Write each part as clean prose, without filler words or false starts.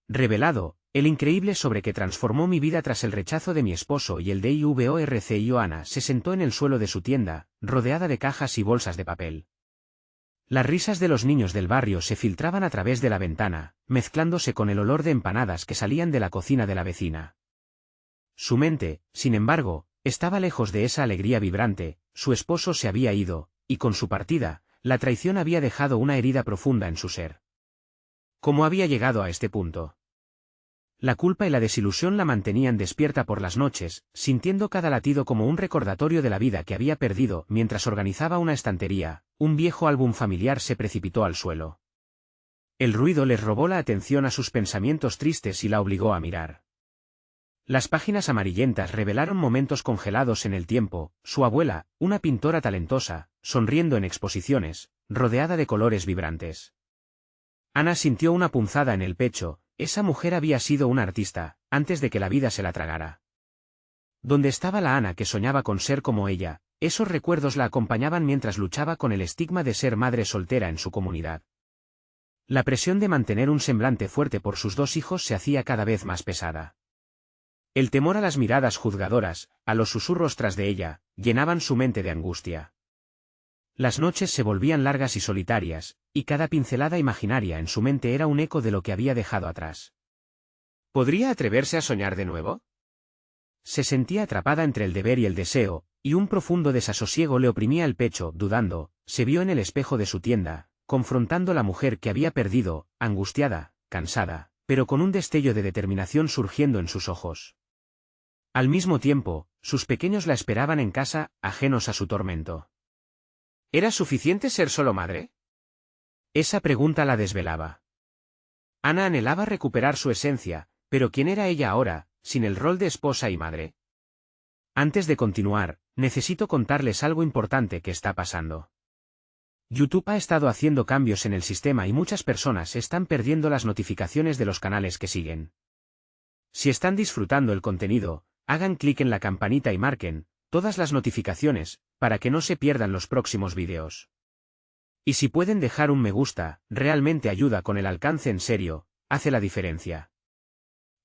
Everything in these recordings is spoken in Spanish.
revelado, el increíble sobre que transformó mi vida tras el rechazo de mi esposo y el de Ivorc. Ana se sentó en el suelo de su tienda, rodeada de cajas y bolsas de papel. Las risas de los niños del barrio se filtraban a través de la ventana, mezclándose con el olor de empanadas que salían de la cocina de la vecina. Su mente, sin embargo, estaba lejos de esa alegría vibrante. Su esposo se había ido, y con su partida, la traición había dejado una herida profunda en su ser. ¿Cómo había llegado a este punto? La culpa y la desilusión la mantenían despierta por las noches, sintiendo cada latido como un recordatorio de la vida que había perdido. Mientras organizaba una estantería, un viejo álbum familiar se precipitó al suelo. El ruido les robó la atención a sus pensamientos tristes y la obligó a mirar. Las páginas amarillentas revelaron momentos congelados en el tiempo. Su abuela, una pintora talentosa, sonriendo en exposiciones, rodeada de colores vibrantes. Ana sintió una punzada en el pecho. Esa mujer había sido una artista, antes de que la vida se la tragara. ¿Dónde estaba la Ana que soñaba con ser como ella? Esos recuerdos la acompañaban mientras luchaba con el estigma de ser madre soltera en su comunidad. La presión de mantener un semblante fuerte por sus 2 hijos se hacía cada vez más pesada. El temor a las miradas juzgadoras, a los susurros tras de ella, llenaban su mente de angustia. Las noches se volvían largas y solitarias, y cada pincelada imaginaria en su mente era un eco de lo que había dejado atrás. ¿Podría atreverse a soñar de nuevo? Se sentía atrapada entre el deber y el deseo, y un profundo desasosiego le oprimía el pecho. Dudando, se vio en el espejo de su tienda, confrontando la mujer que había perdido, angustiada, cansada, pero con un destello de determinación surgiendo en sus ojos. Al mismo tiempo, sus pequeños la esperaban en casa, ajenos a su tormento. ¿Era suficiente ser solo madre? Esa pregunta la desvelaba. Ana anhelaba recuperar su esencia, pero ¿quién era ella ahora, sin el rol de esposa y madre? Antes de continuar, necesito contarles algo importante que está pasando. YouTube ha estado haciendo cambios en el sistema y muchas personas están perdiendo las notificaciones de los canales que siguen. Si están disfrutando el contenido, hagan clic en la campanita y marquen todas las notificaciones, para que no se pierdan los próximos vídeos. Y si pueden dejar un me gusta, realmente ayuda con el alcance, en serio, hace la diferencia.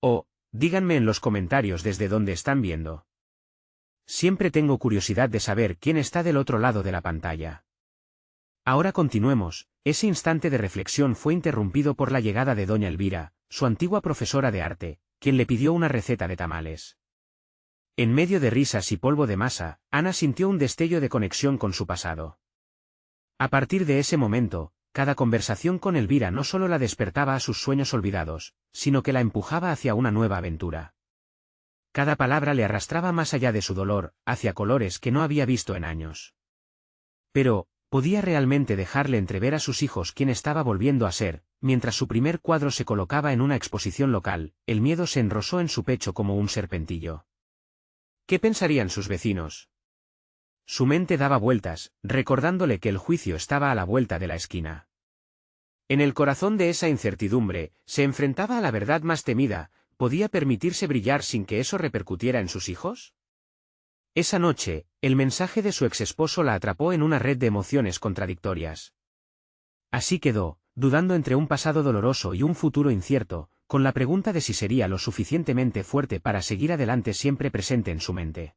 O, díganme en los comentarios desde dónde están viendo. Siempre tengo curiosidad de saber quién está del otro lado de la pantalla. Ahora continuemos. Ese instante de reflexión fue interrumpido por la llegada de doña Elvira, su antigua profesora de arte, quien le pidió una receta de tamales. En medio de risas y polvo de masa, Ana sintió un destello de conexión con su pasado. A partir de ese momento, cada conversación con Elvira no solo la despertaba a sus sueños olvidados, sino que la empujaba hacia una nueva aventura. Cada palabra le arrastraba más allá de su dolor, hacia colores que no había visto en años. Pero, ¿podía realmente dejarle entrever a sus hijos quién estaba volviendo a ser? Mientras su primer cuadro se colocaba en una exposición local, el miedo se enrosó en su pecho como un serpentillo. ¿Qué pensarían sus vecinos? Su mente daba vueltas, recordándole que el juicio estaba a la vuelta de la esquina. En el corazón de esa incertidumbre, se enfrentaba a la verdad más temida. ¿Podía permitirse brillar sin que eso repercutiera en sus hijos? Esa noche, el mensaje de su exesposo la atrapó en una red de emociones contradictorias. Así quedó, dudando entre un pasado doloroso y un futuro incierto, con la pregunta de si sería lo suficientemente fuerte para seguir adelante siempre presente en su mente.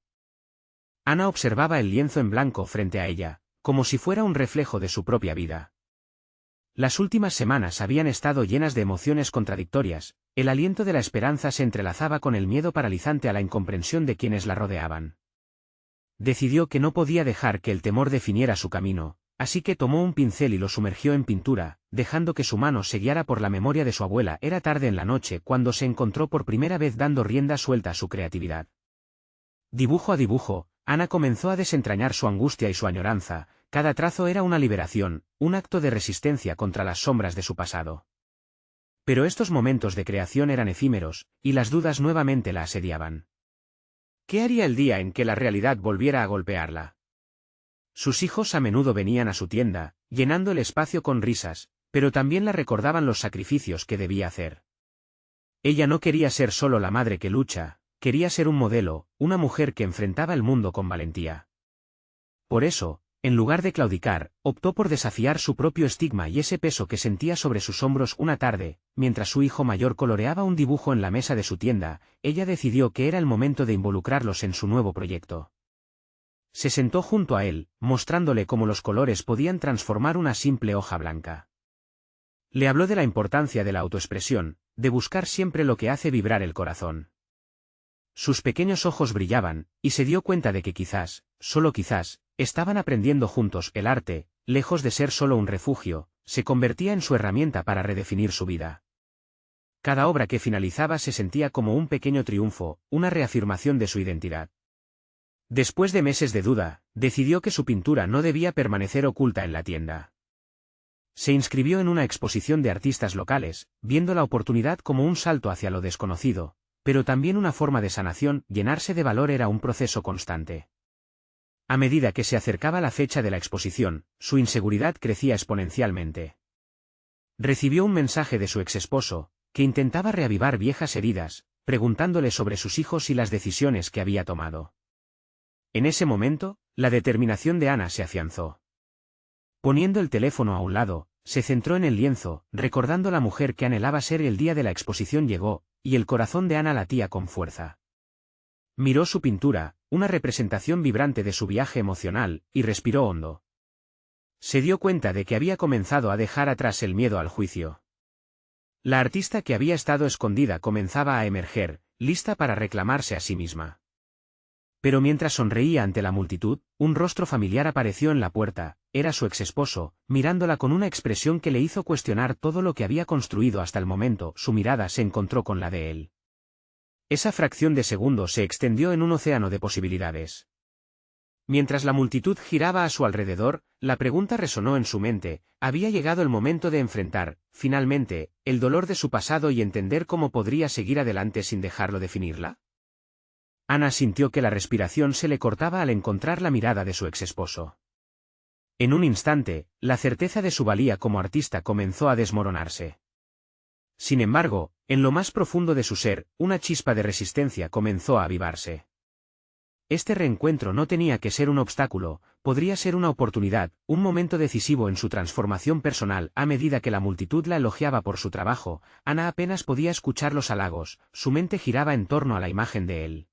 Ana observaba el lienzo en blanco frente a ella, como si fuera un reflejo de su propia vida. Las últimas semanas habían estado llenas de emociones contradictorias. El aliento de la esperanza se entrelazaba con el miedo paralizante a la incomprensión de quienes la rodeaban. Decidió que no podía dejar que el temor definiera su camino, así que tomó un pincel y lo sumergió en pintura, dejando que su mano se guiara por la memoria de su abuela. Era tarde en la noche cuando se encontró por primera vez dando rienda suelta a su creatividad. Dibujo a dibujo, Ana comenzó a desentrañar su angustia y su añoranza. Cada trazo era una liberación, un acto de resistencia contra las sombras de su pasado. Pero estos momentos de creación eran efímeros, y las dudas nuevamente la asediaban. ¿Qué haría el día en que la realidad volviera a golpearla? Sus hijos a menudo venían a su tienda, llenando el espacio con risas, pero también la recordaban los sacrificios que debía hacer. Ella no quería ser solo la madre que lucha, quería ser un modelo, una mujer que enfrentaba el mundo con valentía. Por eso, en lugar de claudicar, optó por desafiar su propio estigma y ese peso que sentía sobre sus hombros una tarde, mientras su hijo mayor coloreaba un dibujo en la mesa de su tienda, ella decidió que era el momento de involucrarlos en su nuevo proyecto. Se sentó junto a él, mostrándole cómo los colores podían transformar una simple hoja blanca. Le habló de la importancia de la autoexpresión, de buscar siempre lo que hace vibrar el corazón. Sus pequeños ojos brillaban, y se dio cuenta de que quizás, solo quizás, estaban aprendiendo juntos. El arte, lejos de ser solo un refugio, se convertía en su herramienta para redefinir su vida. Cada obra que finalizaba se sentía como un pequeño triunfo, una reafirmación de su identidad. Después de meses de duda, decidió que su pintura no debía permanecer oculta en la tienda. Se inscribió en una exposición de artistas locales, viendo la oportunidad como un salto hacia lo desconocido, pero también una forma de sanación. Llenarse de valor era un proceso constante. A medida que se acercaba la fecha de la exposición, su inseguridad crecía exponencialmente. Recibió un mensaje de su exesposo, que intentaba reavivar viejas heridas, preguntándole sobre sus hijos y las decisiones que había tomado. En ese momento, la determinación de Ana se afianzó. Poniendo el teléfono a un lado, se centró en el lienzo, recordando la mujer que anhelaba ser. El día de la exposición llegó, y el corazón de Ana latía con fuerza. Miró su pintura, una representación vibrante de su viaje emocional, y respiró hondo. Se dio cuenta de que había comenzado a dejar atrás el miedo al juicio. La artista que había estado escondida comenzaba a emerger, lista para reclamarse a sí misma. Pero mientras sonreía ante la multitud, un rostro familiar apareció en la puerta. Era su exesposo, mirándola con una expresión que le hizo cuestionar todo lo que había construido hasta el momento. Su mirada se encontró con la de él. Esa fracción de segundo se extendió en un océano de posibilidades. Mientras la multitud giraba a su alrededor, la pregunta resonó en su mente: había llegado el momento de enfrentar, finalmente, el dolor de su pasado y entender cómo podría seguir adelante sin dejarlo definirla. Ana sintió que la respiración se le cortaba al encontrar la mirada de su exesposo. En un instante, la certeza de su valía como artista comenzó a desmoronarse. Sin embargo, en lo más profundo de su ser, una chispa de resistencia comenzó a avivarse. Este reencuentro no tenía que ser un obstáculo, podría ser una oportunidad, un momento decisivo en su transformación personal. A medida que la multitud la elogiaba por su trabajo, Ana apenas podía escuchar los halagos, su mente giraba en torno a la imagen de él.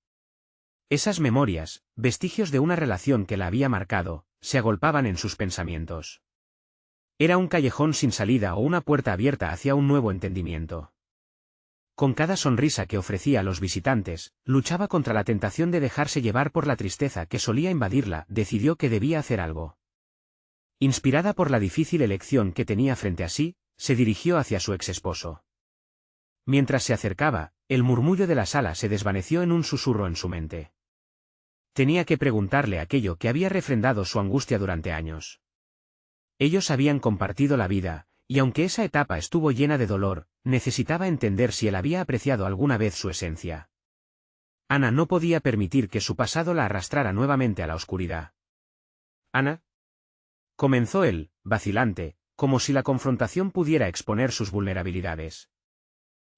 Esas memorias, vestigios de una relación que la había marcado, se agolpaban en sus pensamientos. Era un callejón sin salida o una puerta abierta hacia un nuevo entendimiento. Con cada sonrisa que ofrecía a los visitantes, luchaba contra la tentación de dejarse llevar por la tristeza que solía invadirla. Decidió que debía hacer algo. Inspirada por la difícil elección que tenía frente a sí, se dirigió hacia su exesposo. Mientras se acercaba, el murmullo de la sala se desvaneció en un susurro en su mente. Tenía que preguntarle aquello que había refrendado su angustia durante años. Ellos habían compartido la vida, y aunque esa etapa estuvo llena de dolor, necesitaba entender si él había apreciado alguna vez su esencia. Ana no podía permitir que su pasado la arrastrara nuevamente a la oscuridad. «Ana», comenzó él, vacilante, como si la confrontación pudiera exponer sus vulnerabilidades.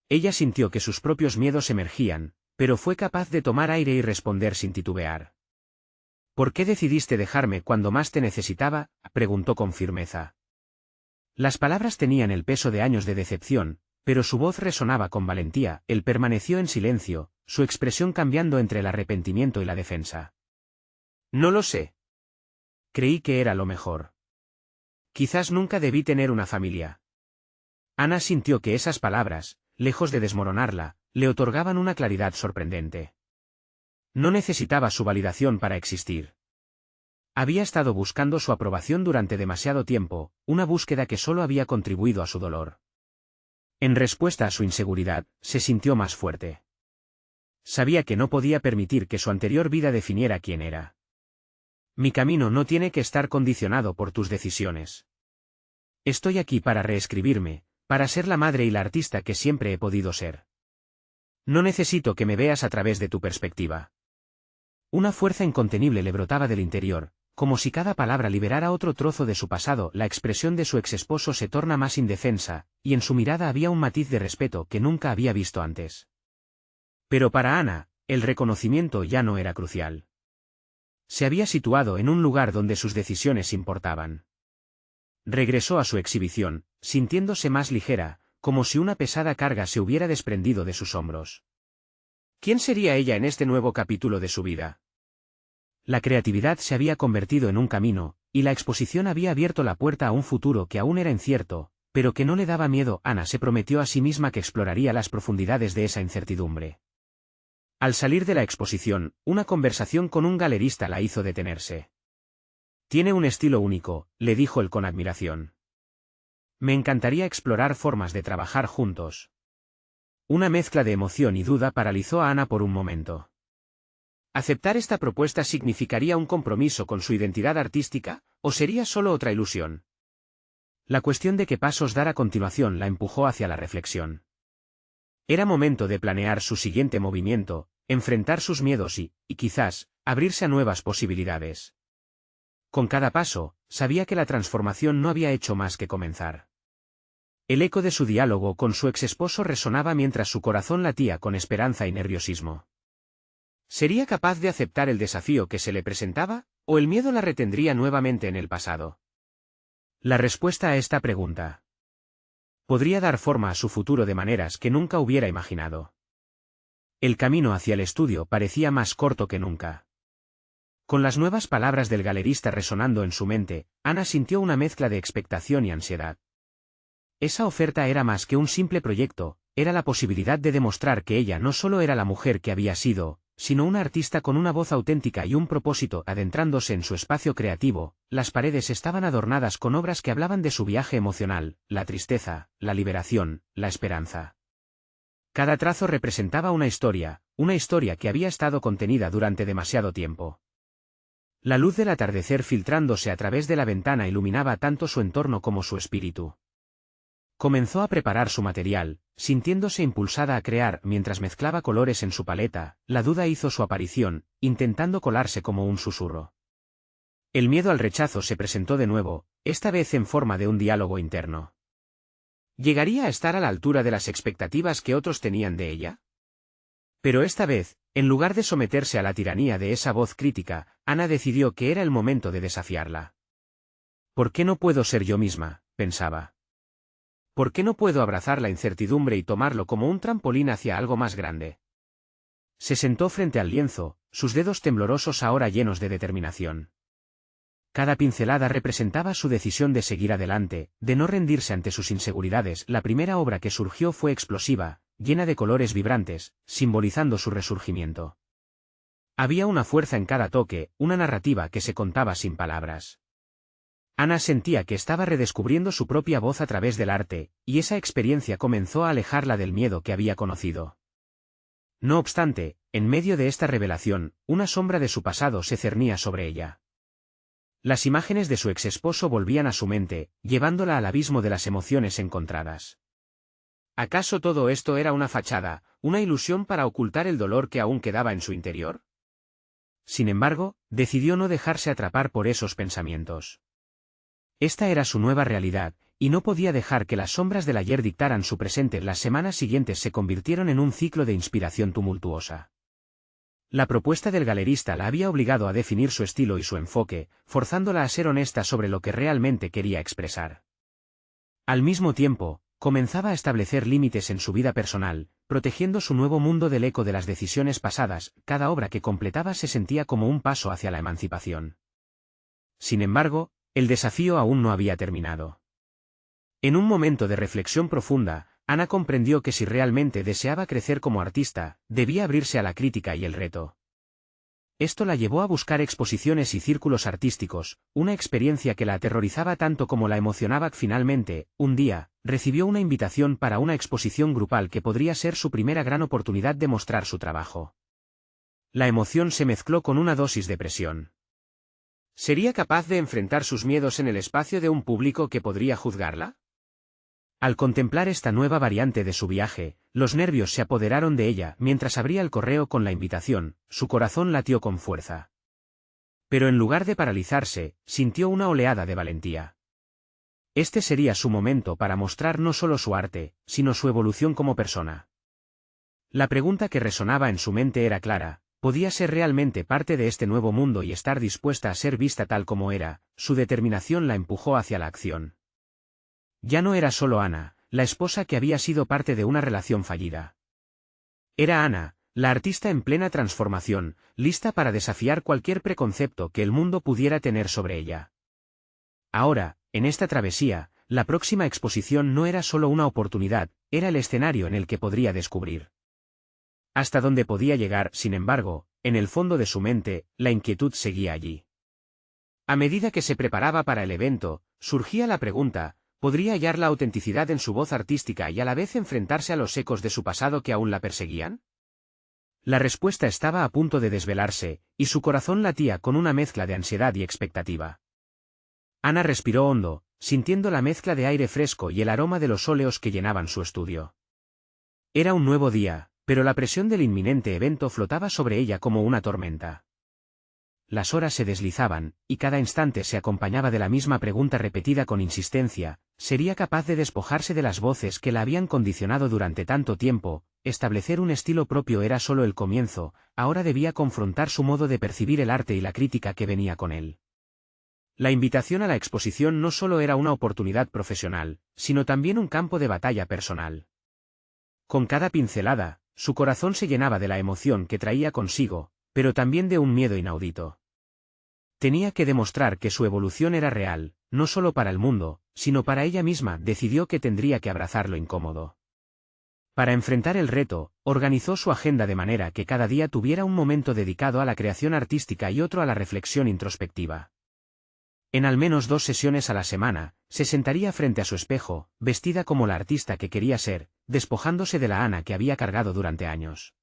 Ella sintió que sus propios miedos emergían, pero fue capaz de tomar aire y responder sin titubear. «¿Por qué decidiste dejarme cuando más te necesitaba?», preguntó con firmeza. Las palabras tenían el peso de años de decepción, pero su voz resonaba con valentía. Él permaneció en silencio, su expresión cambiando entre el arrepentimiento y la defensa. «No lo sé. Creí que era lo mejor. Quizás nunca debí tener una familia». Ana sintió que esas palabras, lejos de desmoronarla, le otorgaban una claridad sorprendente. No necesitaba su validación para existir. Había estado buscando su aprobación durante demasiado tiempo, una búsqueda que solo había contribuido a su dolor. En respuesta a su inseguridad, se sintió más fuerte. Sabía que no podía permitir que su anterior vida definiera quién era. «Mi camino no tiene que estar condicionado por tus decisiones. Estoy aquí para reescribirme, para ser la madre y la artista que siempre he podido ser. No necesito que me veas a través de tu perspectiva». Una fuerza incontenible le brotaba del interior, como si cada palabra liberara otro trozo de su pasado. La expresión de su exesposo se torna más indefensa, y en su mirada había un matiz de respeto que nunca había visto antes. Pero para Ana, el reconocimiento ya no era crucial. Se había situado en un lugar donde sus decisiones importaban. Regresó a su exhibición, sintiéndose más ligera, como si una pesada carga se hubiera desprendido de sus hombros. ¿Quién sería ella en este nuevo capítulo de su vida? La creatividad se había convertido en un camino, y la exposición había abierto la puerta a un futuro que aún era incierto, pero que no le daba miedo. Ana se prometió a sí misma que exploraría las profundidades de esa incertidumbre. Al salir de la exposición, una conversación con un galerista la hizo detenerse. Tiene un estilo único, le dijo él con admiración. Me encantaría explorar formas de trabajar juntos. Una mezcla de emoción y duda paralizó a Ana por un momento. ¿Aceptar esta propuesta significaría un compromiso con su identidad artística, o sería solo otra ilusión? La cuestión de qué pasos dar a continuación la empujó hacia la reflexión. Era momento de planear su siguiente movimiento, enfrentar sus miedos y quizás, abrirse a nuevas posibilidades. Con cada paso, sabía que la transformación no había hecho más que comenzar. El eco de su diálogo con su exesposo resonaba mientras su corazón latía con esperanza y nerviosismo. ¿Sería capaz de aceptar el desafío que se le presentaba, o el miedo la retendría nuevamente en el pasado? La respuesta a esta pregunta podría dar forma a su futuro de maneras que nunca hubiera imaginado. El camino hacia el estudio parecía más corto que nunca. Con las nuevas palabras del galerista resonando en su mente, Ana sintió una mezcla de expectación y ansiedad. Esa oferta era más que un simple proyecto, era la posibilidad de demostrar que ella no solo era la mujer que había sido, sino una artista con una voz auténtica y un propósito. Adentrándose en su espacio creativo, las paredes estaban adornadas con obras que hablaban de su viaje emocional, la tristeza, la liberación, la esperanza. Cada trazo representaba una historia que había estado contenida durante demasiado tiempo. La luz del atardecer filtrándose a través de la ventana iluminaba tanto su entorno como su espíritu. Comenzó a preparar su material, sintiéndose impulsada a crear mientras mezclaba colores en su paleta. La duda hizo su aparición, intentando colarse como un susurro. El miedo al rechazo se presentó de nuevo, esta vez en forma de un diálogo interno. ¿Llegaría a estar a la altura de las expectativas que otros tenían de ella? Pero esta vez, en lugar de someterse a la tiranía de esa voz crítica, Ana decidió que era el momento de desafiarla. ¿Por qué no puedo ser yo misma?, pensaba. ¿Por qué no puedo abrazar la incertidumbre y tomarlo como un trampolín hacia algo más grande? Se sentó frente al lienzo, sus dedos temblorosos ahora llenos de determinación. Cada pincelada representaba su decisión de seguir adelante, de no rendirse ante sus inseguridades. La primera obra que surgió fue explosiva, llena de colores vibrantes, simbolizando su resurgimiento. Había una fuerza en cada toque, una narrativa que se contaba sin palabras. Ana sentía que estaba redescubriendo su propia voz a través del arte, y esa experiencia comenzó a alejarla del miedo que había conocido. No obstante, en medio de esta revelación, una sombra de su pasado se cernía sobre ella. Las imágenes de su exesposo volvían a su mente, llevándola al abismo de las emociones encontradas. ¿Acaso todo esto era una fachada, una ilusión para ocultar el dolor que aún quedaba en su interior? Sin embargo, decidió no dejarse atrapar por esos pensamientos. Esta era su nueva realidad, y no podía dejar que las sombras del ayer dictaran su presente. Las semanas siguientes se convirtieron en un ciclo de inspiración tumultuosa. La propuesta del galerista la había obligado a definir su estilo y su enfoque, forzándola a ser honesta sobre lo que realmente quería expresar. Al mismo tiempo, comenzaba a establecer límites en su vida personal, protegiendo su nuevo mundo del eco de las decisiones pasadas. Cada obra que completaba se sentía como un paso hacia la emancipación. Sin embargo, el desafío aún no había terminado. En un momento de reflexión profunda, Ana comprendió que si realmente deseaba crecer como artista, debía abrirse a la crítica y el reto. Esto la llevó a buscar exposiciones y círculos artísticos, una experiencia que la aterrorizaba tanto como la emocionaba. Finalmente, un día, recibió una invitación para una exposición grupal que podría ser su primera gran oportunidad de mostrar su trabajo. La emoción se mezcló con una dosis de presión. ¿Sería capaz de enfrentar sus miedos en el espacio de un público que podría juzgarla? Al contemplar esta nueva variante de su viaje, los nervios se apoderaron de ella. Mientras abría el correo con la invitación, su corazón latió con fuerza. Pero en lugar de paralizarse, sintió una oleada de valentía. Este sería su momento para mostrar no solo su arte, sino su evolución como persona. La pregunta que resonaba en su mente era clara: podía ser realmente parte de este nuevo mundo y estar dispuesta a ser vista tal como era, su determinación la empujó hacia la acción. Ya no era solo Ana, la esposa que había sido parte de una relación fallida. Era Ana, la artista en plena transformación, lista para desafiar cualquier preconcepto que el mundo pudiera tener sobre ella. Ahora, en esta travesía, la próxima exposición no era solo una oportunidad, era el escenario en el que podría descubrir. Hasta donde podía llegar, sin embargo, en el fondo de su mente, la inquietud seguía allí. A medida que se preparaba para el evento, surgía la pregunta, ¿podría hallar la autenticidad en su voz artística y a la vez enfrentarse a los ecos de su pasado que aún la perseguían? La respuesta estaba a punto de desvelarse, y su corazón latía con una mezcla de ansiedad y expectativa. Ana respiró hondo, sintiendo la mezcla de aire fresco y el aroma de los óleos que llenaban su estudio. Era un nuevo día, pero la presión del inminente evento flotaba sobre ella como una tormenta. Las horas se deslizaban, y cada instante se acompañaba de la misma pregunta repetida con insistencia: ¿sería capaz de despojarse de las voces que la habían condicionado durante tanto tiempo? Establecer un estilo propio era solo el comienzo, ahora debía confrontar su modo de percibir el arte y la crítica que venía con él. La invitación a la exposición no solo era una oportunidad profesional, sino también un campo de batalla personal. Con cada pincelada, su corazón se llenaba de la emoción que traía consigo, pero también de un miedo inaudito. Tenía que demostrar que su evolución era real, no solo para el mundo, sino para ella misma. Decidió que tendría que abrazar lo incómodo. Para enfrentar el reto, organizó su agenda de manera que cada día tuviera un momento dedicado a la creación artística y otro a la reflexión introspectiva. En al menos 2 sesiones a la semana, se sentaría frente a su espejo, vestida como la artista que quería ser, despojándose de la Ana que había cargado durante años.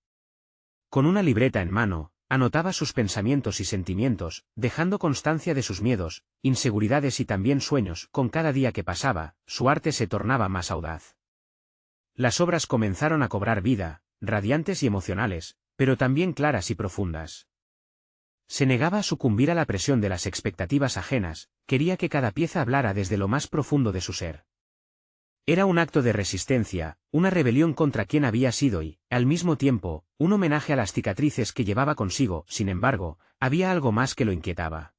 Con una libreta en mano, anotaba sus pensamientos y sentimientos, dejando constancia de sus miedos, inseguridades y también sueños. Con cada día que pasaba, su arte se tornaba más audaz. Las obras comenzaron a cobrar vida, radiantes y emocionales, pero también claras y profundas. Se negaba a sucumbir a la presión de las expectativas ajenas, quería que cada pieza hablara desde lo más profundo de su ser. Era un acto de resistencia, una rebelión contra quien había sido y, al mismo tiempo, un homenaje a las cicatrices que llevaba consigo. Sin embargo, había algo más que lo inquietaba.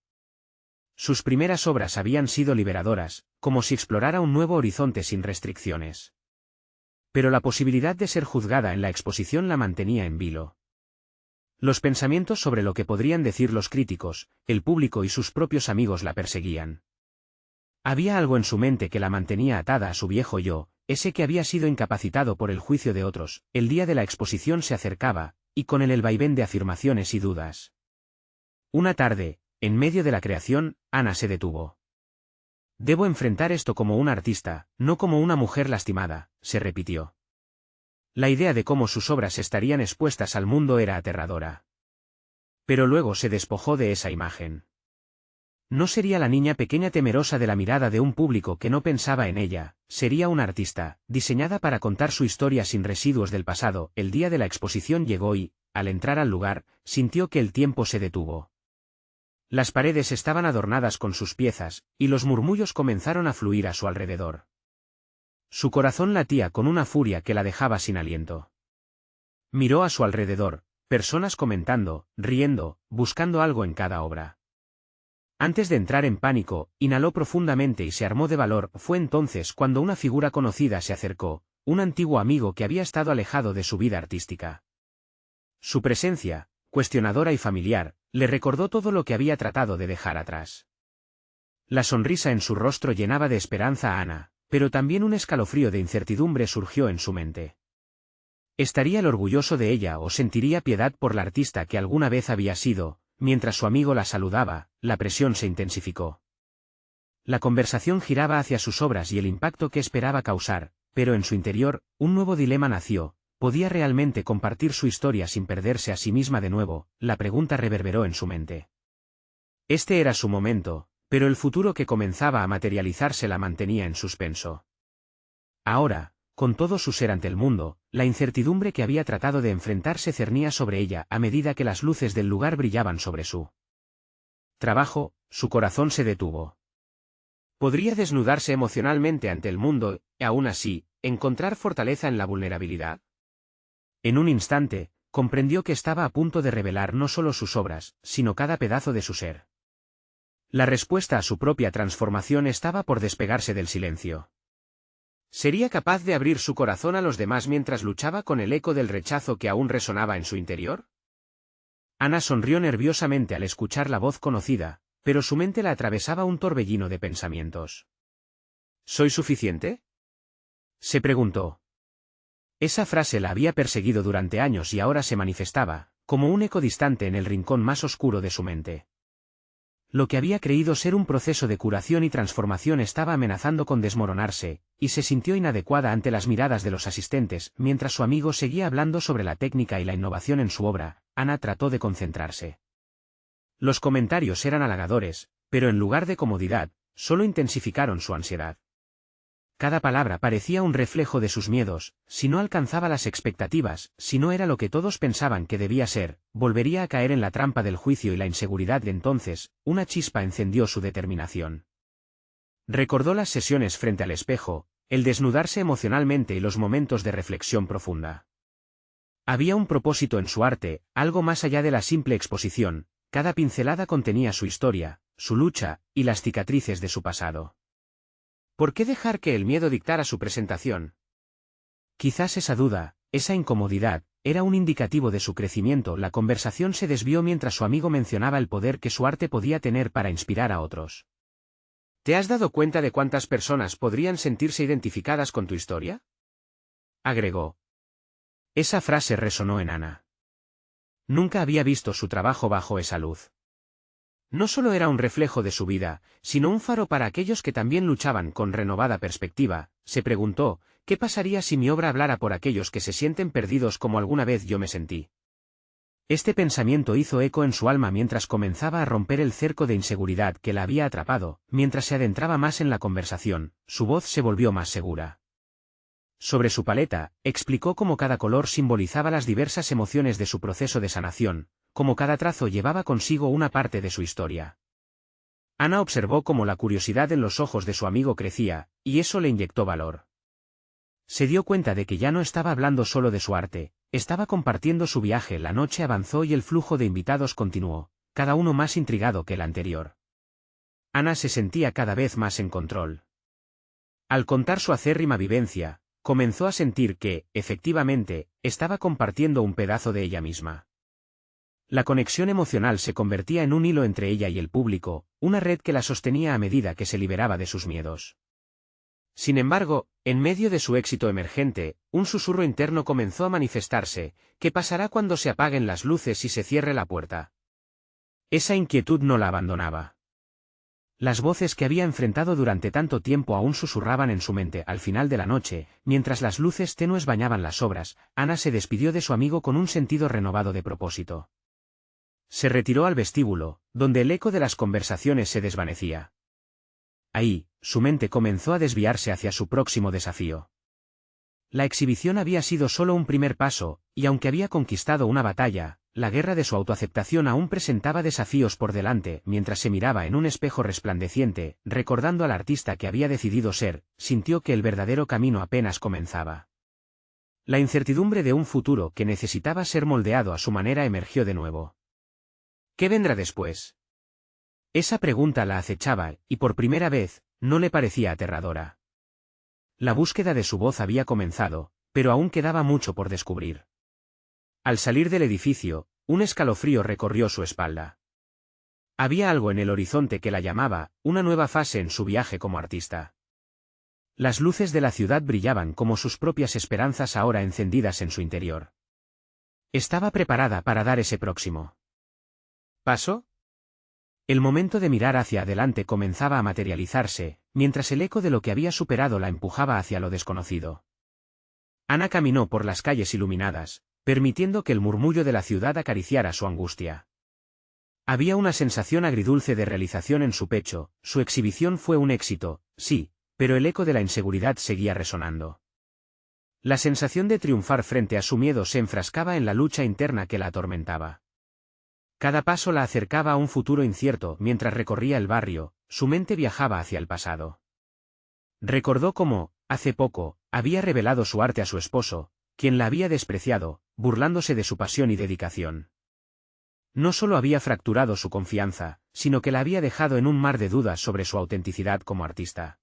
Sus primeras obras habían sido liberadoras, como si explorara un nuevo horizonte sin restricciones. Pero la posibilidad de ser juzgada en la exposición la mantenía en vilo. Los pensamientos sobre lo que podrían decir los críticos, el público y sus propios amigos la perseguían. Había algo en su mente que la mantenía atada a su viejo yo, ese que había sido incapacitado por el juicio de otros. El día de la exposición se acercaba, y con él el vaivén de afirmaciones y dudas. Una tarde, en medio de la creación, Ana se detuvo. «Debo enfrentar esto como una artista, no como una mujer lastimada», se repitió. La idea de cómo sus obras estarían expuestas al mundo era aterradora. Pero luego se despojó de esa imagen. No sería la niña pequeña temerosa de la mirada de un público que no pensaba en ella, sería una artista, diseñada para contar su historia sin residuos del pasado. El día de la exposición llegó y, al entrar al lugar, sintió que el tiempo se detuvo. Las paredes estaban adornadas con sus piezas, y los murmullos comenzaron a fluir a su alrededor. Su corazón latía con una furia que la dejaba sin aliento. Miró a su alrededor, personas comentando, riendo, buscando algo en cada obra. Antes de entrar en pánico, inhaló profundamente y se armó de valor. Fue entonces cuando una figura conocida se acercó, un antiguo amigo que había estado alejado de su vida artística. Su presencia, cuestionadora y familiar, le recordó todo lo que había tratado de dejar atrás. La sonrisa en su rostro llenaba de esperanza a Ana, pero también un escalofrío de incertidumbre surgió en su mente. ¿Estaría él orgulloso de ella o sentiría piedad por la artista que alguna vez había sido? Mientras su amigo la saludaba, la presión se intensificó. La conversación giraba hacia sus obras y el impacto que esperaba causar, pero en su interior, un nuevo dilema nació. ¿Podía realmente compartir su historia sin perderse a sí misma de nuevo? La pregunta reverberó en su mente. Este era su momento, pero el futuro que comenzaba a materializarse la mantenía en suspenso. Ahora, con todo su ser ante el mundo, la incertidumbre que había tratado de enfrentar se cernía sobre ella a medida que las luces del lugar brillaban sobre su trabajo. Su corazón se detuvo. ¿Podría desnudarse emocionalmente ante el mundo, y aún así, encontrar fortaleza en la vulnerabilidad? En un instante, comprendió que estaba a punto de revelar no solo sus obras, sino cada pedazo de su ser. La respuesta a su propia transformación estaba por despegarse del silencio. ¿Sería capaz de abrir su corazón a los demás mientras luchaba con el eco del rechazo que aún resonaba en su interior? Ana sonrió nerviosamente al escuchar la voz conocida, pero su mente la atravesaba un torbellino de pensamientos. ¿Soy suficiente?, se preguntó. Esa frase la había perseguido durante años y ahora se manifestaba, como un eco distante en el rincón más oscuro de su mente. Lo que había creído ser un proceso de curación y transformación estaba amenazando con desmoronarse, y se sintió inadecuada ante las miradas de los asistentes. Mientras su amigo seguía hablando sobre la técnica y la innovación en su obra, Ana trató de concentrarse. Los comentarios eran halagadores, pero en lugar de comodidad, solo intensificaron su ansiedad. Cada palabra parecía un reflejo de sus miedos. Si no alcanzaba las expectativas, si no era lo que todos pensaban que debía ser, volvería a caer en la trampa del juicio y la inseguridad. De entonces, una chispa encendió su determinación. Recordó las sesiones frente al espejo, el desnudarse emocionalmente y los momentos de reflexión profunda. Había un propósito en su arte, algo más allá de la simple exposición. Cada pincelada contenía su historia, su lucha, y las cicatrices de su pasado. ¿Por qué dejar que el miedo dictara su presentación? Quizás esa duda, esa incomodidad, era un indicativo de su crecimiento. La conversación se desvió mientras su amigo mencionaba el poder que su arte podía tener para inspirar a otros. ¿Te has dado cuenta de cuántas personas podrían sentirse identificadas con tu historia?, agregó. Esa frase resonó en Ana. Nunca había visto su trabajo bajo esa luz. No solo era un reflejo de su vida, sino un faro para aquellos que también luchaban con renovada perspectiva. Se preguntó, ¿qué pasaría si mi obra hablara por aquellos que se sienten perdidos como alguna vez yo me sentí? Este pensamiento hizo eco en su alma mientras comenzaba a romper el cerco de inseguridad que la había atrapado. Mientras se adentraba más en la conversación, su voz se volvió más segura. Sobre su paleta, explicó cómo cada color simbolizaba las diversas emociones de su proceso de sanación, como cada trazo llevaba consigo una parte de su historia. Ana observó cómo la curiosidad en los ojos de su amigo crecía, y eso le inyectó valor. Se dio cuenta de que ya no estaba hablando solo de su arte, estaba compartiendo su viaje. La noche avanzó y el flujo de invitados continuó, cada uno más intrigado que el anterior. Ana se sentía cada vez más en control. Al contar su acérrima vivencia, comenzó a sentir que, efectivamente, estaba compartiendo un pedazo de ella misma. La conexión emocional se convertía en un hilo entre ella y el público, una red que la sostenía a medida que se liberaba de sus miedos. Sin embargo, en medio de su éxito emergente, un susurro interno comenzó a manifestarse. ¿Qué pasará cuando se apaguen las luces y se cierre la puerta? Esa inquietud no la abandonaba. Las voces que había enfrentado durante tanto tiempo aún susurraban en su mente. Al final de la noche, mientras las luces tenues bañaban las obras, Ana se despidió de su amigo con un sentido renovado de propósito. Se retiró al vestíbulo, donde el eco de las conversaciones se desvanecía. Ahí, su mente comenzó a desviarse hacia su próximo desafío. La exhibición había sido solo un primer paso, y aunque había conquistado una batalla, la guerra de su autoaceptación aún presentaba desafíos por delante. Mientras se miraba en un espejo resplandeciente, recordando al artista que había decidido ser, sintió que el verdadero camino apenas comenzaba. La incertidumbre de un futuro que necesitaba ser moldeado a su manera emergió de nuevo. ¿Qué vendrá después? Esa pregunta la acechaba, y por primera vez, no le parecía aterradora. La búsqueda de su voz había comenzado, pero aún quedaba mucho por descubrir. Al salir del edificio, un escalofrío recorrió su espalda. Había algo en el horizonte que la llamaba, una nueva fase en su viaje como artista. Las luces de la ciudad brillaban como sus propias esperanzas ahora encendidas en su interior. Estaba preparada para dar ese próximo paso. El momento de mirar hacia adelante comenzaba a materializarse, mientras el eco de lo que había superado la empujaba hacia lo desconocido. Ana caminó por las calles iluminadas, permitiendo que el murmullo de la ciudad acariciara su angustia. Había una sensación agridulce de realización en su pecho. Su exhibición fue un éxito, sí, pero el eco de la inseguridad seguía resonando. La sensación de triunfar frente a su miedo se enfrascaba en la lucha interna que la atormentaba. Cada paso la acercaba a un futuro incierto. Mientras recorría el barrio, su mente viajaba hacia el pasado. Recordó cómo, hace poco, había revelado su arte a su esposo, quien la había despreciado, burlándose de su pasión y dedicación. No solo había fracturado su confianza, sino que la había dejado en un mar de dudas sobre su autenticidad como artista.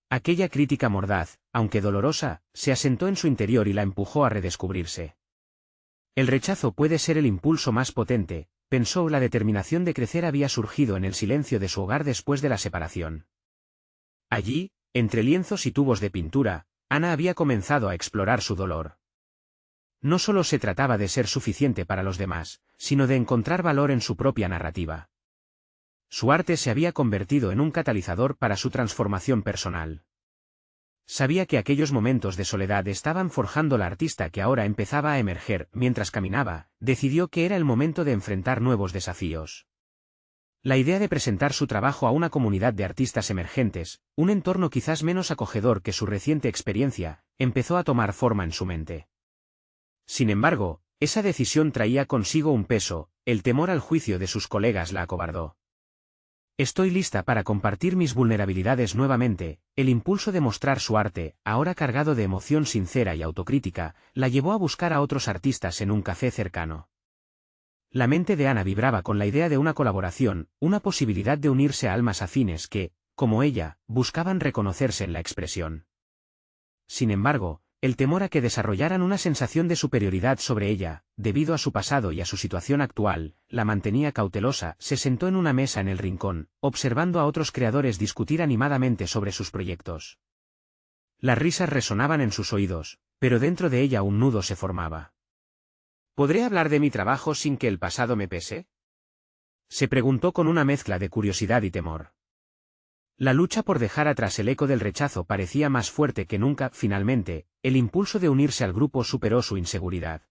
Aquella crítica mordaz, aunque dolorosa, se asentó en su interior y la empujó a redescubrirse. El rechazo puede ser el impulso más potente, pensó. La determinación de crecer había surgido en el silencio de su hogar después de la separación. Allí, entre lienzos y tubos de pintura, Ana había comenzado a explorar su dolor. No solo se trataba de ser suficiente para los demás, sino de encontrar valor en su propia narrativa. Su arte se había convertido en un catalizador para su transformación personal. Sabía que aquellos momentos de soledad estaban forjando la artista que ahora empezaba a emerger. Mientras caminaba, decidió que era el momento de enfrentar nuevos desafíos. La idea de presentar su trabajo a una comunidad de artistas emergentes, un entorno quizás menos acogedor que su reciente experiencia, empezó a tomar forma en su mente. Sin embargo, esa decisión traía consigo un peso. El temor al juicio de sus colegas la acobardó. Estoy lista para compartir mis vulnerabilidades nuevamente. El impulso de mostrar su arte, ahora cargado de emoción sincera y autocrítica, la llevó a buscar a otros artistas en un café cercano. La mente de Ana vibraba con la idea de una colaboración, una posibilidad de unirse a almas afines que, como ella, buscaban reconocerse en la expresión. Sin embargo, el temor a que desarrollaran una sensación de superioridad sobre ella, debido a su pasado y a su situación actual, la mantenía cautelosa. Se sentó en una mesa en el rincón, observando a otros creadores discutir animadamente sobre sus proyectos. Las risas resonaban en sus oídos, pero dentro de ella un nudo se formaba. ¿Podré hablar de mi trabajo sin que el pasado me pese?, se preguntó con una mezcla de curiosidad y temor. La lucha por dejar atrás el eco del rechazo parecía más fuerte que nunca. Finalmente, el impulso de unirse al grupo superó su inseguridad.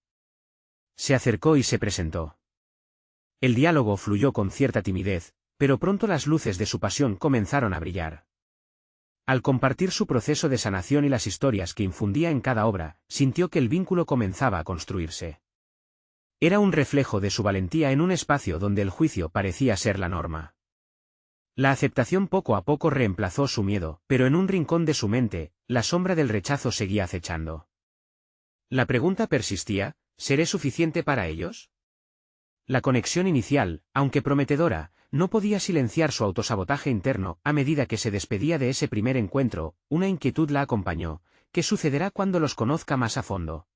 Se acercó y se presentó. El diálogo fluyó con cierta timidez, pero pronto las luces de su pasión comenzaron a brillar. Al compartir su proceso de sanación y las historias que infundía en cada obra, sintió que el vínculo comenzaba a construirse. Era un reflejo de su valentía en un espacio donde el juicio parecía ser la norma. La aceptación poco a poco reemplazó su miedo, pero en un rincón de su mente, la sombra del rechazo seguía acechando. La pregunta persistía: ¿seré suficiente para ellos? La conexión inicial, aunque prometedora, no podía silenciar su autosabotaje interno. A medida que se despedía de ese primer encuentro, una inquietud la acompañó: ¿qué sucederá cuando los conozca más a fondo?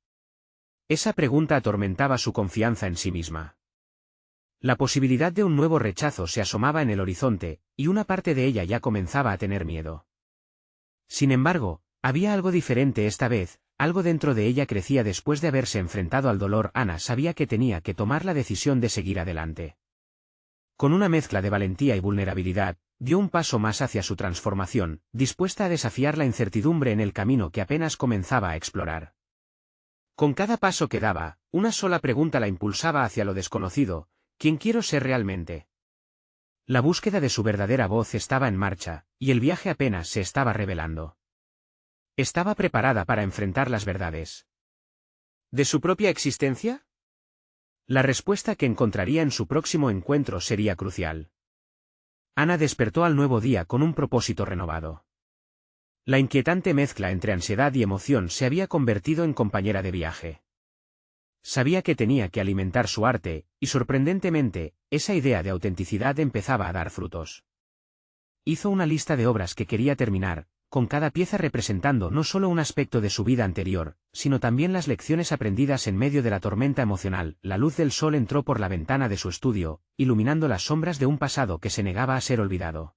Esa pregunta atormentaba su confianza en sí misma. La posibilidad de un nuevo rechazo se asomaba en el horizonte, y una parte de ella ya comenzaba a tener miedo. Sin embargo, había algo diferente esta vez. Algo dentro de ella crecía después de haberse enfrentado al dolor. Ana sabía que tenía que tomar la decisión de seguir adelante. Con una mezcla de valentía y vulnerabilidad, dio un paso más hacia su transformación, dispuesta a desafiar la incertidumbre en el camino que apenas comenzaba a explorar. Con cada paso que daba, una sola pregunta la impulsaba hacia lo desconocido: ¿quién quiero ser realmente? La búsqueda de su verdadera voz estaba en marcha, y el viaje apenas se estaba revelando. ¿Estaba preparada para enfrentar las verdades de su propia existencia? La respuesta que encontraría en su próximo encuentro sería crucial. Ana despertó al nuevo día con un propósito renovado. La inquietante mezcla entre ansiedad y emoción se había convertido en compañera de viaje. Sabía que tenía que alimentar su arte, y sorprendentemente, esa idea de autenticidad empezaba a dar frutos. Hizo una lista de obras que quería terminar, con cada pieza representando no solo un aspecto de su vida anterior, sino también las lecciones aprendidas en medio de la tormenta emocional. La luz del sol entró por la ventana de su estudio, iluminando las sombras de un pasado que se negaba a ser olvidado.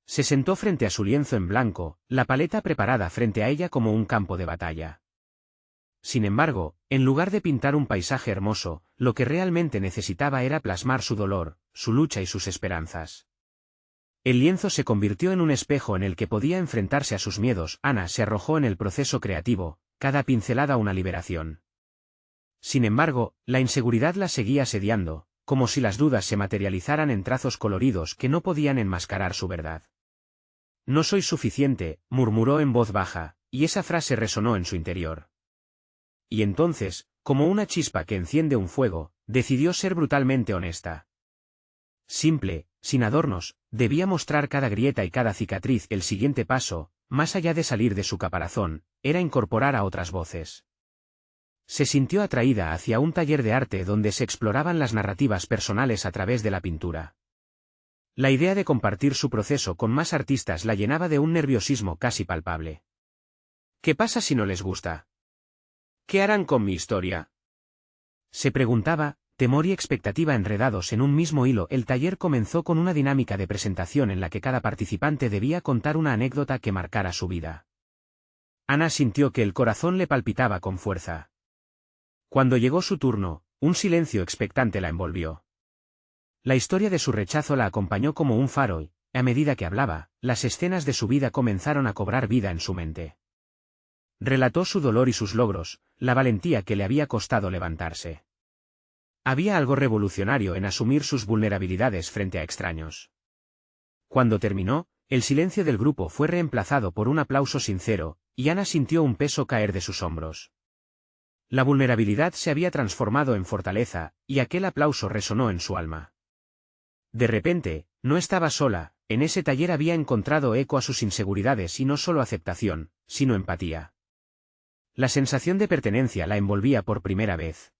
Se sentó frente a su lienzo en blanco, la paleta preparada frente a ella como un campo de batalla. Sin embargo, en lugar de pintar un paisaje hermoso, lo que realmente necesitaba era plasmar su dolor, su lucha y sus esperanzas. El lienzo se convirtió en un espejo en el que podía enfrentarse a sus miedos. Ana se arrojó en el proceso creativo, cada pincelada una liberación. Sin embargo, la inseguridad la seguía asediando, como si las dudas se materializaran en trazos coloridos que no podían enmascarar su verdad. No soy suficiente, murmuró en voz baja, y esa frase resonó en su interior. Y entonces, como una chispa que enciende un fuego, decidió ser brutalmente honesta. Simple, sin adornos, debía mostrar cada grieta y cada cicatriz. El siguiente paso, más allá de salir de su caparazón, era incorporar a otras voces. Se sintió atraída hacia un taller de arte donde se exploraban las narrativas personales a través de la pintura. La idea de compartir su proceso con más artistas la llenaba de un nerviosismo casi palpable. ¿Qué pasa si no les gusta? ¿Qué harán con mi historia? Se preguntaba, temor y expectativa enredados en un mismo hilo. El taller comenzó con una dinámica de presentación en la que cada participante debía contar una anécdota que marcara su vida. Ana sintió que el corazón le palpitaba con fuerza. Cuando llegó su turno, un silencio expectante la envolvió. La historia de su rechazo la acompañó como un faro y, a medida que hablaba, las escenas de su vida comenzaron a cobrar vida en su mente. Relató su dolor y sus logros, la valentía que le había costado levantarse. Había algo revolucionario en asumir sus vulnerabilidades frente a extraños. Cuando terminó, el silencio del grupo fue reemplazado por un aplauso sincero, y Ana sintió un peso caer de sus hombros. La vulnerabilidad se había transformado en fortaleza, y aquel aplauso resonó en su alma. De repente, no estaba sola, en ese taller había encontrado eco a sus inseguridades y no solo aceptación, sino empatía. La sensación de pertenencia la envolvía por primera vez.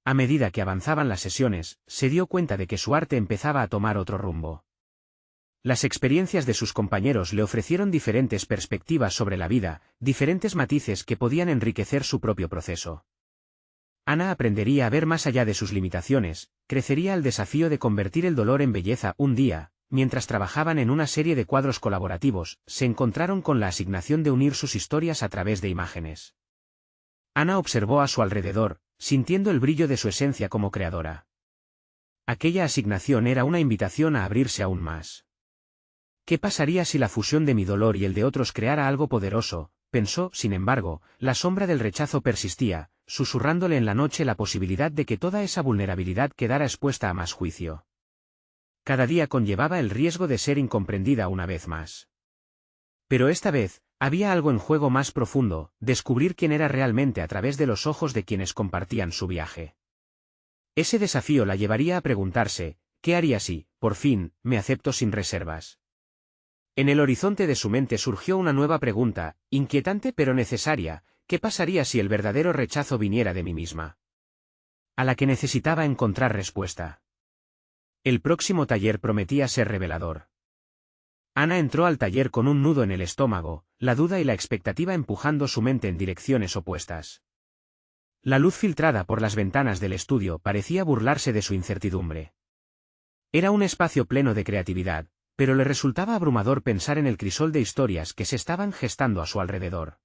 A medida que avanzaban las sesiones, se dio cuenta de que su arte empezaba a tomar otro rumbo. Las experiencias de sus compañeros le ofrecieron diferentes perspectivas sobre la vida, diferentes matices que podían enriquecer su propio proceso. Ana aprendería a ver más allá de sus limitaciones, crecería al desafío de convertir el dolor en belleza. Un día, mientras trabajaban en una serie de cuadros colaborativos, se encontraron con la asignación de unir sus historias a través de imágenes. Ana observó a su alrededor, sintiendo el brillo de su esencia como creadora. Aquella asignación era una invitación a abrirse aún más. ¿Qué pasaría si la fusión de mi dolor y el de otros creara algo poderoso? Pensó. Sin embargo, la sombra del rechazo persistía, susurrándole en la noche la posibilidad de que toda esa vulnerabilidad quedara expuesta a más juicio. Cada día conllevaba el riesgo de ser incomprendida una vez más. Pero esta vez, había algo en juego más profundo, descubrir quién era realmente a través de los ojos de quienes compartían su viaje. Ese desafío la llevaría a preguntarse, ¿qué haría si, por fin, me acepto sin reservas? En el horizonte de su mente surgió una nueva pregunta, inquietante pero necesaria: ¿qué pasaría si el verdadero rechazo viniera de mí misma? A la que necesitaba encontrar respuesta. El próximo taller prometía ser revelador. Ana entró al taller con un nudo en el estómago, la duda y la expectativa empujando su mente en direcciones opuestas. La luz filtrada por las ventanas del estudio parecía burlarse de su incertidumbre. Era un espacio pleno de creatividad, pero le resultaba abrumador pensar en el crisol de historias que se estaban gestando a su alrededor.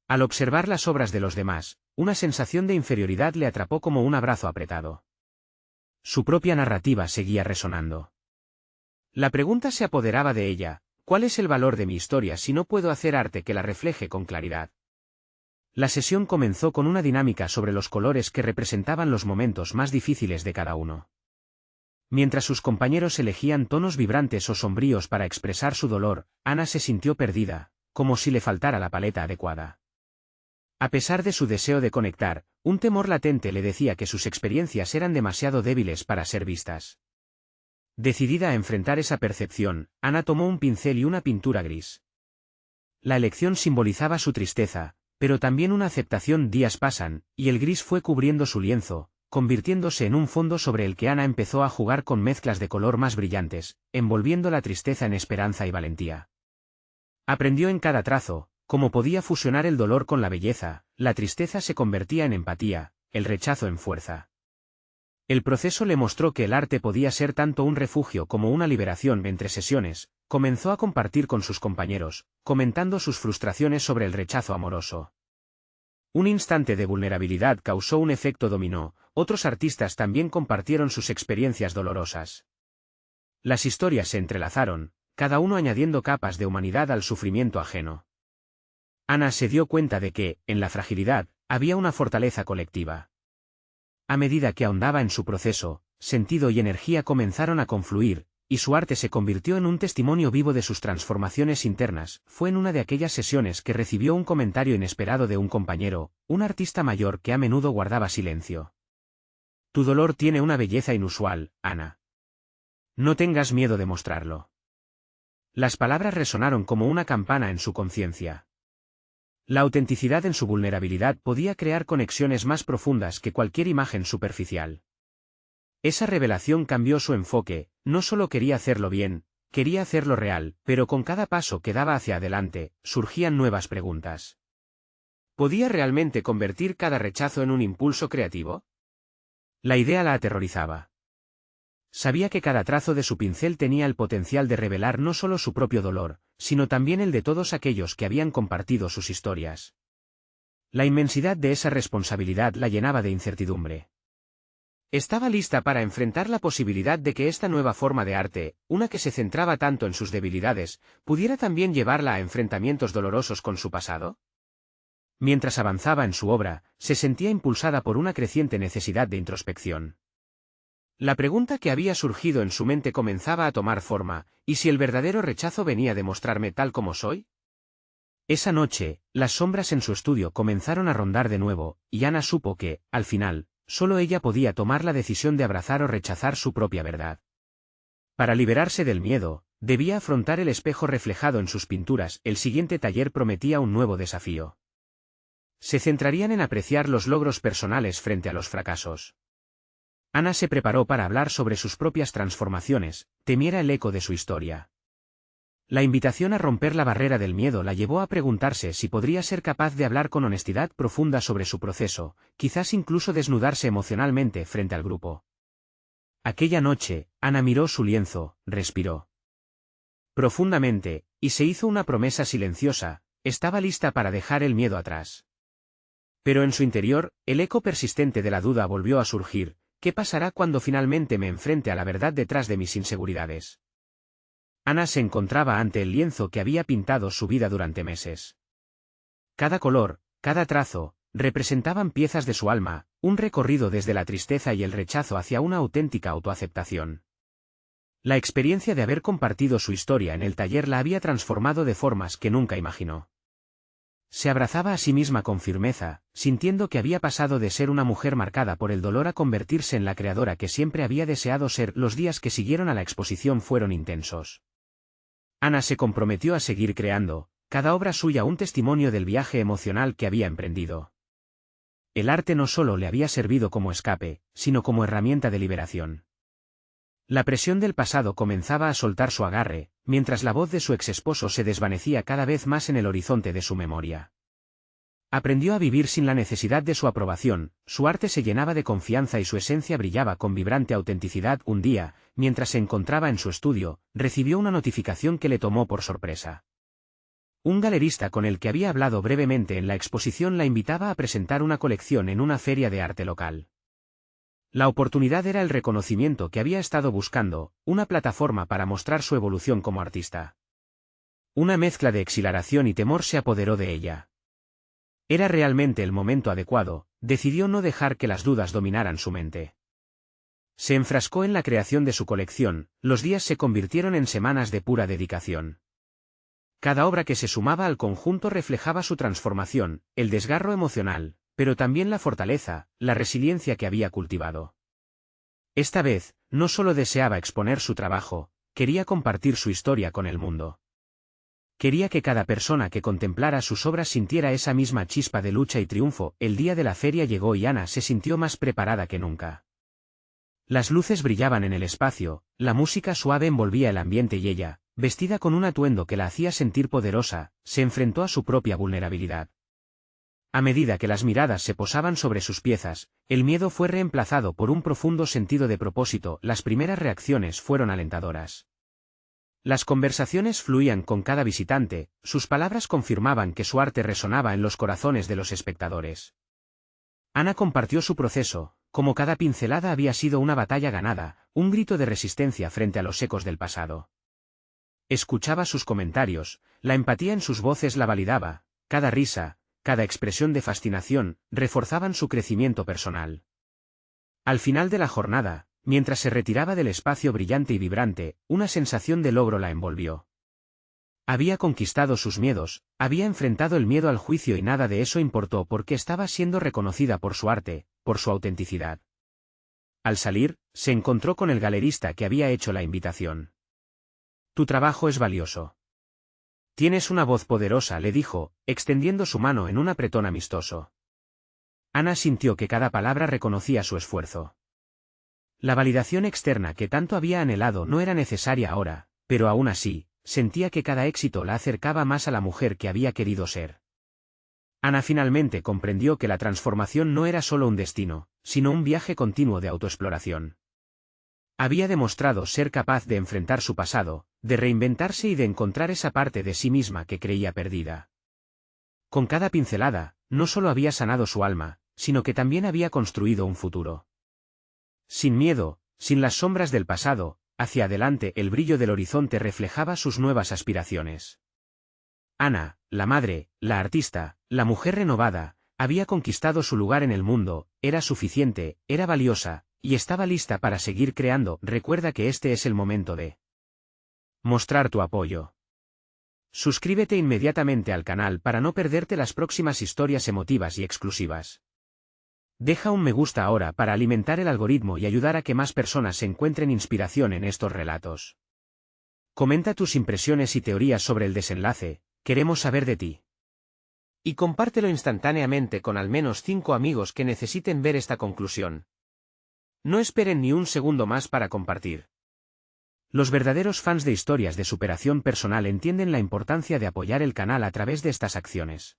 Al observar las obras de los demás, una sensación de inferioridad le atrapó como un abrazo apretado. Su propia narrativa seguía resonando. La pregunta se apoderaba de ella: ¿cuál es el valor de mi historia si no puedo hacer arte que la refleje con claridad? La sesión comenzó con una dinámica sobre los colores que representaban los momentos más difíciles de cada uno. Mientras sus compañeros elegían tonos vibrantes o sombríos para expresar su dolor, Ana se sintió perdida, como si le faltara la paleta adecuada. A pesar de su deseo de conectar, un temor latente le decía que sus experiencias eran demasiado débiles para ser vistas. Decidida a enfrentar esa percepción, Ana tomó un pincel y una pintura gris. La elección simbolizaba su tristeza, pero también una aceptación. Días pasan, y el gris fue cubriendo su lienzo, convirtiéndose en un fondo sobre el que Ana empezó a jugar con mezclas de color más brillantes, envolviendo la tristeza en esperanza y valentía. Aprendió en cada trazo cómo podía fusionar el dolor con la belleza. La tristeza se convertía en empatía, el rechazo en fuerza. El proceso le mostró que el arte podía ser tanto un refugio como una liberación. Entre sesiones, comenzó a compartir con sus compañeros, comentando sus frustraciones sobre el rechazo amoroso. Un instante de vulnerabilidad causó un efecto dominó. Otros artistas también compartieron sus experiencias dolorosas. Las historias se entrelazaron, cada uno añadiendo capas de humanidad al sufrimiento ajeno. Ana se dio cuenta de que, en la fragilidad, había una fortaleza colectiva. A medida que ahondaba en su proceso, sentido y energía comenzaron a confluir, y su arte se convirtió en un testimonio vivo de sus transformaciones internas. Fue en una de aquellas sesiones que recibió un comentario inesperado de un compañero, un artista mayor que a menudo guardaba silencio. Tu dolor tiene una belleza inusual, Ana. No tengas miedo de mostrarlo. Las palabras resonaron como una campana en su conciencia. La autenticidad en su vulnerabilidad podía crear conexiones más profundas que cualquier imagen superficial. Esa revelación cambió su enfoque, no solo quería hacerlo bien, quería hacerlo real, pero con cada paso que daba hacia adelante, surgían nuevas preguntas. ¿Podía realmente convertir cada rechazo en un impulso creativo? La idea la aterrorizaba. Sabía que cada trazo de su pincel tenía el potencial de revelar no solo su propio dolor, sino también el de todos aquellos que habían compartido sus historias. La inmensidad de esa responsabilidad la llenaba de incertidumbre. Estaba lista para enfrentar la posibilidad de que esta nueva forma de arte, una que se centraba tanto en sus debilidades, pudiera también llevarla a enfrentamientos dolorosos con su pasado. Mientras avanzaba en su obra, se sentía impulsada por una creciente necesidad de introspección. La pregunta que había surgido en su mente comenzaba a tomar forma: ¿y si el verdadero rechazo venía a demostrarme tal como soy? Esa noche, las sombras en su estudio comenzaron a rondar de nuevo, y Ana supo que, al final, solo ella podía tomar la decisión de abrazar o rechazar su propia verdad. Para liberarse del miedo, debía afrontar el espejo reflejado en sus pinturas. El siguiente taller prometía un nuevo desafío. Se centrarían en apreciar los logros personales frente a los fracasos. Ana se preparó para hablar sobre sus propias transformaciones, temiera el eco de su historia. La invitación a romper la barrera del miedo la llevó a preguntarse si podría ser capaz de hablar con honestidad profunda sobre su proceso, quizás incluso desnudarse emocionalmente frente al grupo. Aquella noche, Ana miró su lienzo, respiró profundamente, y se hizo una promesa silenciosa: estaba lista para dejar el miedo atrás. Pero en su interior, el eco persistente de la duda volvió a surgir: ¿qué pasará cuando finalmente me enfrente a la verdad detrás de mis inseguridades? Ana se encontraba ante el lienzo que había pintado su vida durante meses. Cada color, cada trazo, representaban piezas de su alma, un recorrido desde la tristeza y el rechazo hacia una auténtica autoaceptación. La experiencia de haber compartido su historia en el taller la había transformado de formas que nunca imaginó. Se abrazaba a sí misma con firmeza, sintiendo que había pasado de ser una mujer marcada por el dolor a convertirse en la creadora que siempre había deseado ser. Los días que siguieron a la exposición fueron intensos. Ana se comprometió a seguir creando, cada obra suya un testimonio del viaje emocional que había emprendido. El arte no solo le había servido como escape, sino como herramienta de liberación. La presión del pasado comenzaba a soltar su agarre, mientras la voz de su exesposo se desvanecía cada vez más en el horizonte de su memoria. Aprendió a vivir sin la necesidad de su aprobación, su arte se llenaba de confianza y su esencia brillaba con vibrante autenticidad. Un día, mientras se encontraba en su estudio, recibió una notificación que le tomó por sorpresa. Un galerista con el que había hablado brevemente en la exposición la invitaba a presentar una colección en una feria de arte local. La oportunidad era el reconocimiento que había estado buscando, una plataforma para mostrar su evolución como artista. Una mezcla de exhilaración y temor se apoderó de ella. Era realmente el momento adecuado, decidió no dejar que las dudas dominaran su mente. Se enfrascó en la creación de su colección, los días se convirtieron en semanas de pura dedicación. Cada obra que se sumaba al conjunto reflejaba su transformación, el desgarro emocional, pero también la fortaleza, la resiliencia que había cultivado. Esta vez, no solo deseaba exponer su trabajo, quería compartir su historia con el mundo. Quería que cada persona que contemplara sus obras sintiera esa misma chispa de lucha y triunfo. El día de la feria llegó y Ana se sintió más preparada que nunca. Las luces brillaban en el espacio, la música suave envolvía el ambiente y ella, vestida con un atuendo que la hacía sentir poderosa, se enfrentó a su propia vulnerabilidad. A medida que las miradas se posaban sobre sus piezas, el miedo fue reemplazado por un profundo sentido de propósito. Las primeras reacciones fueron alentadoras. Las conversaciones fluían con cada visitante, sus palabras confirmaban que su arte resonaba en los corazones de los espectadores. Ana compartió su proceso, como cada pincelada había sido una batalla ganada, un grito de resistencia frente a los ecos del pasado. Escuchaba sus comentarios, la empatía en sus voces la validaba, cada risa, cada expresión de fascinación, reforzaban su crecimiento personal. Al final de la jornada, mientras se retiraba del espacio brillante y vibrante, una sensación de logro la envolvió. Había conquistado sus miedos, había enfrentado el miedo al juicio y nada de eso importó porque estaba siendo reconocida por su arte, por su autenticidad. Al salir, se encontró con el galerista que había hecho la invitación. Tu trabajo es valioso. Tienes una voz poderosa, le dijo, extendiendo su mano en un apretón amistoso. Ana sintió que cada palabra reconocía su esfuerzo. La validación externa que tanto había anhelado no era necesaria ahora, pero aún así, sentía que cada éxito la acercaba más a la mujer que había querido ser. Ana finalmente comprendió que la transformación no era solo un destino, sino un viaje continuo de autoexploración. Había demostrado ser capaz de enfrentar su pasado, de reinventarse y de encontrar esa parte de sí misma que creía perdida. Con cada pincelada, no solo había sanado su alma, sino que también había construido un futuro. Sin miedo, sin las sombras del pasado, hacia adelante el brillo del horizonte reflejaba sus nuevas aspiraciones. Ana, la madre, la artista, la mujer renovada, había conquistado su lugar en el mundo, era suficiente, era valiosa, y estaba lista para seguir creando. Recuerda que este es el momento de mostrar tu apoyo. Suscríbete inmediatamente al canal para no perderte las próximas historias emotivas y exclusivas. Deja un me gusta ahora para alimentar el algoritmo y ayudar a que más personas encuentren inspiración en estos relatos. Comenta tus impresiones y teorías sobre el desenlace, queremos saber de ti. Y compártelo instantáneamente con al menos 5 amigos que necesiten ver esta conclusión. No esperen ni un segundo más para compartir. Los verdaderos fans de historias de superación personal entienden la importancia de apoyar el canal a través de estas acciones.